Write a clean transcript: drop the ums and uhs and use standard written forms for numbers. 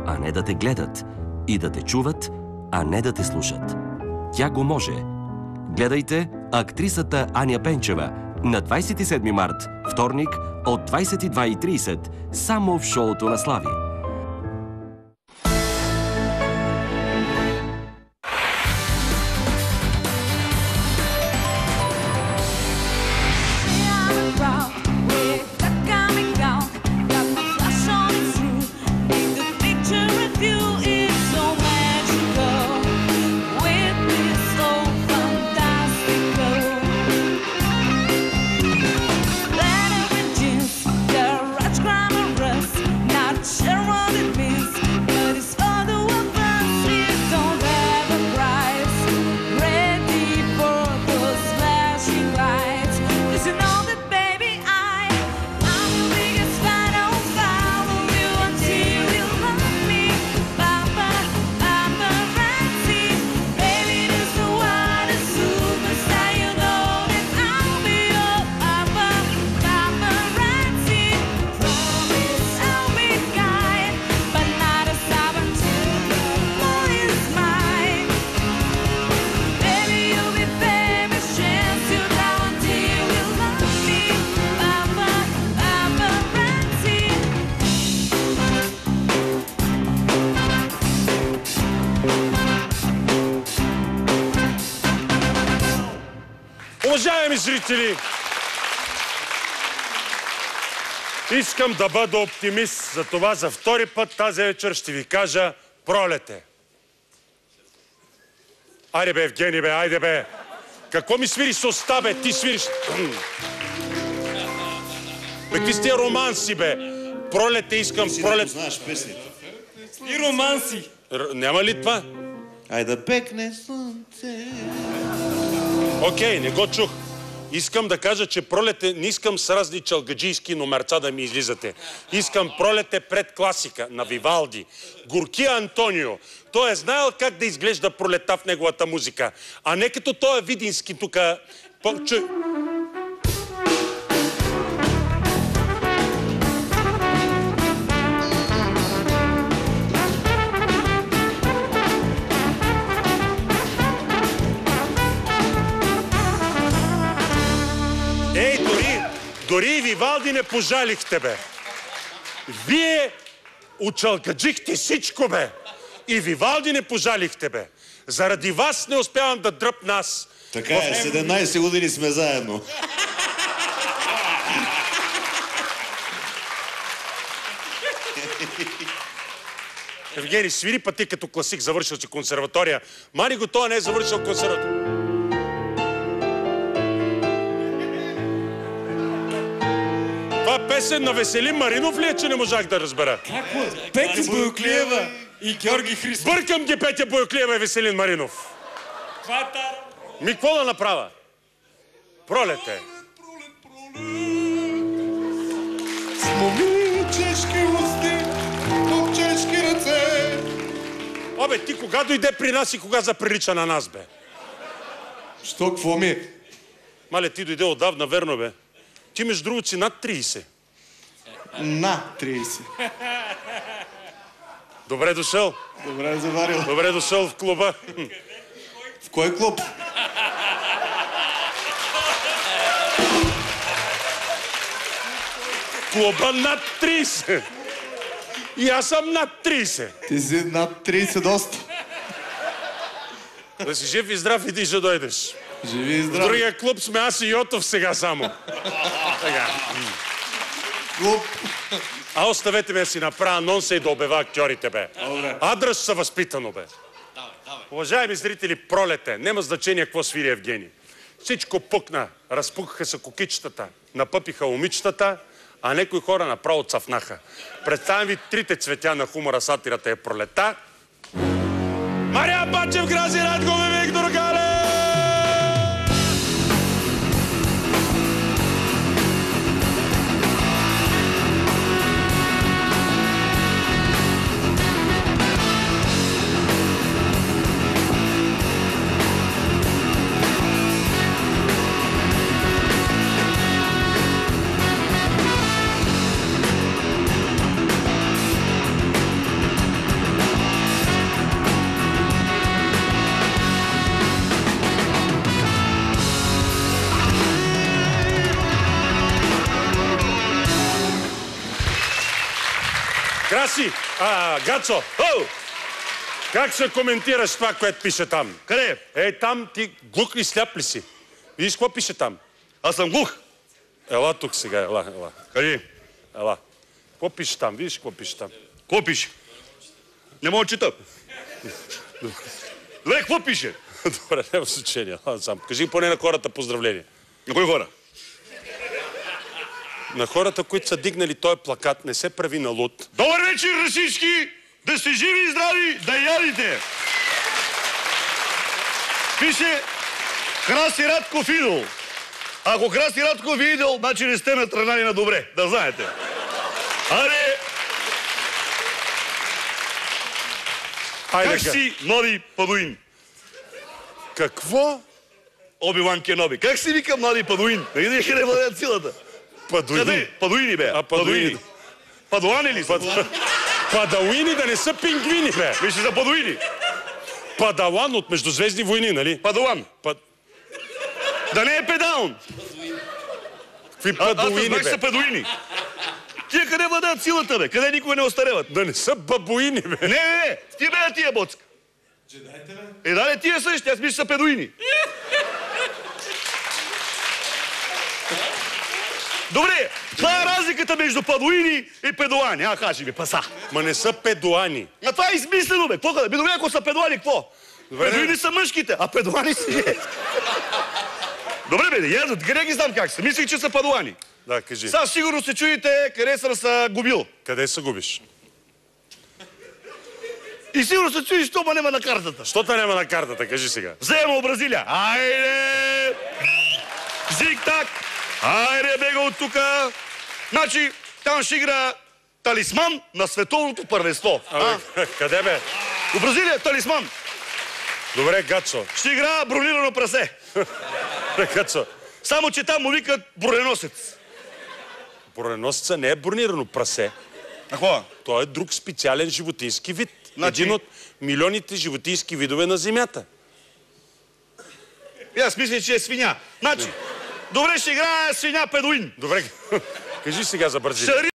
а не да те гледат, и да те чуват, а не да те слушат. Тя го може. Гледайте актрисата Аня Пенчева на 27 март, вторник, от 22:30, само в шоуто на Слави. Уважаеми зрители, искам да бъда оптимист, затова за втори път тази вечер ще ви кажа Пролет е. Айде бе, Евгений бе, айде бе. Какво ми свириш с уста, бе? Ти свириш... Бе, какви сте романси, бе? Пролет е, искам Пролет... Ти знаеш песните. И романси. Няма ли това? Айде бекне слънце. Окей, не го чух. Искам да кажа, че Пролет е... Не искам с разни чалгаджийски номерца да ми излизате. Искам Пролет е пред класика на Вивалди. Горкия Антонио. Той е знаел как да изглежда пролета в неговата музика. А не като той е видински тук... Ей, дори и Вивалди не пожалихте, бе. Вие очалкаджихте всичко, бе. И Вивалди не пожалихте, бе. Заради вас не успявам да дръпна аз. Така е, 17 години сме заедно. Евгений, свири пъти като класик, завършил си консерватория. Мани го, той не е завършил консерватория. Това песен на Веселин Маринов ли е, че не можах да разбера? Какво? Петя Бояклиева и Георги Христов. Бъркам ги Петя Бояклиева и Веселин Маринов. Ми, какво да направя? Пролет е. С момичешки усти, момчешки ръце. Абе, ти кога дойде при нас и кога заприлича на нас, бе? Що, какво ми е? Мале, ти дойде отдавна, верно, бе. Ти, между другото, си над 30. На 30. Добре дошъл. Добре заварил. Добре дошъл в клуба. В кой клуб? Клуба над 30. И аз съм над 30. Ти си над 30 доста. Да си жив и здрав и ти ще дойдеш. Живи и В здрав. другия клуб сме аз и Йотов сега само. Така. Клуб. А оставете ме да си направя анонса и да обява актьорите, бе. Добре. Адрес са възпитано, бе. Уважаеми зрители, Пролет е. Нема значение какво свири Евгений. Всичко пукна. Разпукаха се кокичетата. Напъпиха момичетата, а някои хора направо цъфнаха. Представям ви трите цветя на хумора, сатирата е Пролета. Мария Бачев, Грази Радкове, Виктор Галев! Краси! Гацо! Как ще коментираш това, което пише там? Къде? Там ти глух ли, сляп ли си? Виж какво пише там? Аз съм глух. Ела тук сега, ела. Къде? Ела. Какво пише там? Виж какво пише там? Какво пише? Не мога да чета. Добре, какво пише? Добре, няма значение. Сам. Кажи поне на хората поздравления. На кои хора? На хората, които са дигнали този плакат, не се прави на луд. Добър вечер на всички! Да сте живи и здрави, да ядите! Пише Краси Радков идол. Ако Краси Радков е идол, значи не сте натренали на добре. Да знаете. Аре! Как си, млади падуин? Какво? Оби-Ван Кеноби. Как си вика млади падуин? Да видиш къде владеят силата. Падуини. Къде? Падуини, бе. Падуини. Падуани ли са? Падауини да не са пингвини, бе. Мисли за падуини. Падалан от Междузвездни войни, нали? Падуан. Да не е педаун. Какви Аз падуини, знах бе? са падуини. Тия къде владеят силата, бе? Къде никога не остареват? Да не са бабуини, бе. Не. Ти бе тия, Боцка. Да, не тия същи. Аз мисля, са педуини. Добре, това е разликата между падуини и педуани. Кажи ми, паса. Ма не са педуани. А това е измислено, бе. Какво къде? Добре, ако са педуани, какво? Педуини са мъжките, а педуани са жените. Добре, бе, ядат. Къде ги знам как са? Мислих, че са падуани. Да, кажи. Сега сигурно се чудите къде съм се губил. Къде се губиш? И сигурно се чудиш, що ма нема на картата. Щото няма на картата, кажи сега. Взема Бразилия. Айде! Зиг-так! Айде, бега от тука! Значи, там ще игра талисман на световното първенство. Къде, бе? В Бразилия талисман. Добре, Гацо. Ще игра бронирано прасе. Гацо. Само, че там му викат броненосец. Броненосеца не е бронирано прасе. А какво? Той е друг специален животински вид. Значи... Един от милионите животински видове на Земята. И аз мисля, че е свиня. Значи, добре, ще играе свиня педуин. Добре, кажи сега за Бразилия.